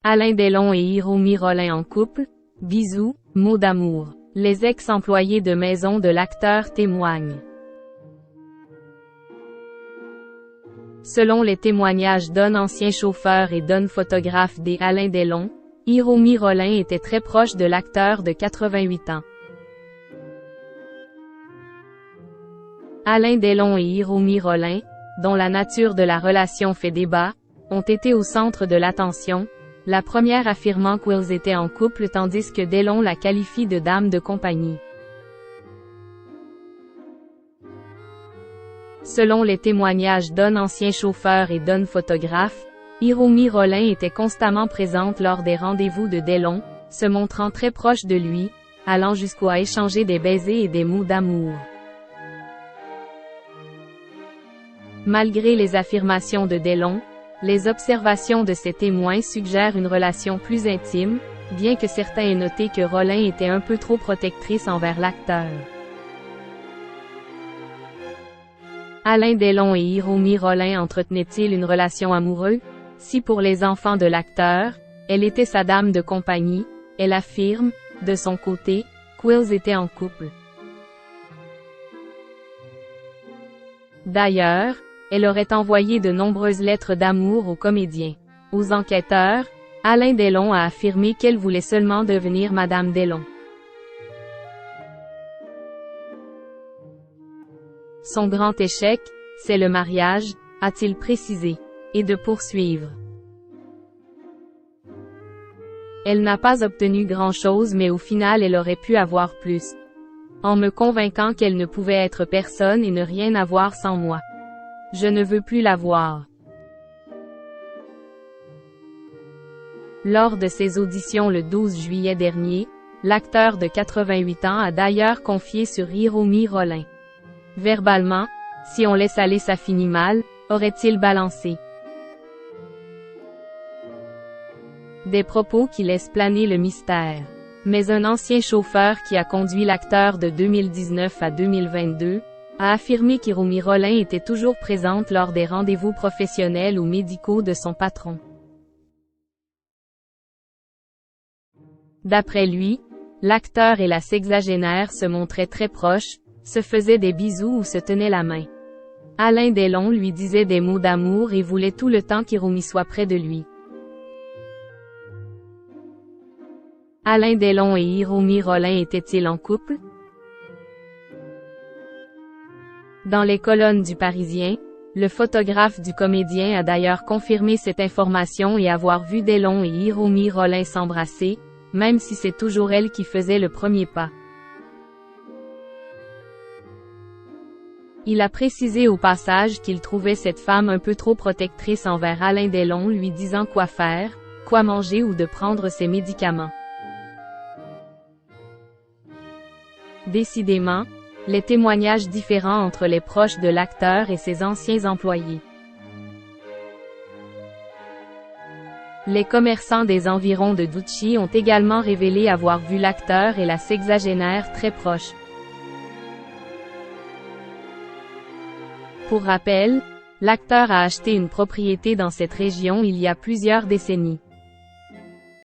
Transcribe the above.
Alain Delon et Hiromi Rollin en couple, bisous, mots d'amour. Les ex-employés de maison de l'acteur témoignent. Selon les témoignages d'un ancien chauffeur et d'un photographe des Alain Delon, Hiromi Rollin était très proche de l'acteur de 88 ans. Alain Delon et Hiromi Rollin, dont la nature de la relation fait débat, ont été au centre de l'attention, la première affirmant qu'ils étaient en couple tandis que Delon la qualifie de dame de compagnie. Selon les témoignages d'un ancien chauffeur et d'un photographe, Hiromi Rollin était constamment présente lors des rendez-vous de Delon, se montrant très proche de lui, allant jusqu'à échanger des baisers et des mots d'amour. Malgré les affirmations de Delon, les observations de ses témoins suggèrent une relation plus intime, bien que certains aient noté que Rollin était un peu trop protectrice envers l'acteur. Alain Delon et Hiromi Rollin entretenaient-ils une relation amoureuse? Si pour les enfants de l'acteur, elle était sa dame de compagnie, elle affirme, de son côté, qu'ils étaient en couple. D'ailleurs, elle aurait envoyé de nombreuses lettres d'amour aux comédiens. Aux enquêteurs, Alain Delon a affirmé qu'elle voulait seulement devenir Madame Delon. Son grand échec, c'est le mariage, a-t-il précisé, et de poursuivre. Elle n'a pas obtenu grand-chose mais au final elle aurait pu avoir plus. En me convainquant qu'elle ne pouvait être personne et ne rien avoir sans moi. Je ne veux plus la voir. Lors de ses auditions le 12 juillet dernier, l'acteur de 88 ans a d'ailleurs confié sur Hiromi Rollin. Verbalement, si on laisse aller ça finit mal, aurait-il balancé. Des propos qui laissent planer le mystère. Mais un ancien chauffeur qui a conduit l'acteur de 2019 à 2022, a affirmé qu'Hiromi Rollin était toujours présente lors des rendez-vous professionnels ou médicaux de son patron. D'après lui, l'acteur et la sexagénaire se montraient très proches, se faisaient des bisous ou se tenaient la main. Alain Delon lui disait des mots d'amour et voulait tout le temps qu'Hiromi soit près de lui. Alain Delon et Hiromi Rollin étaient-ils en couple? Dans les colonnes du Parisien, le photographe du comédien a d'ailleurs confirmé cette information et avoir vu Delon et Hiromi Rollin s'embrasser, même si c'est toujours elle qui faisait le premier pas. Il a précisé au passage qu'il trouvait cette femme un peu trop protectrice envers Alain Delon lui disant quoi faire, quoi manger ou de prendre ses médicaments. Décidément, les témoignages différents entre les proches de l'acteur et ses anciens employés. Les commerçants des environs de Douchy ont également révélé avoir vu l'acteur et la sexagénaire très proches. Pour rappel, l'acteur a acheté une propriété dans cette région il y a plusieurs décennies.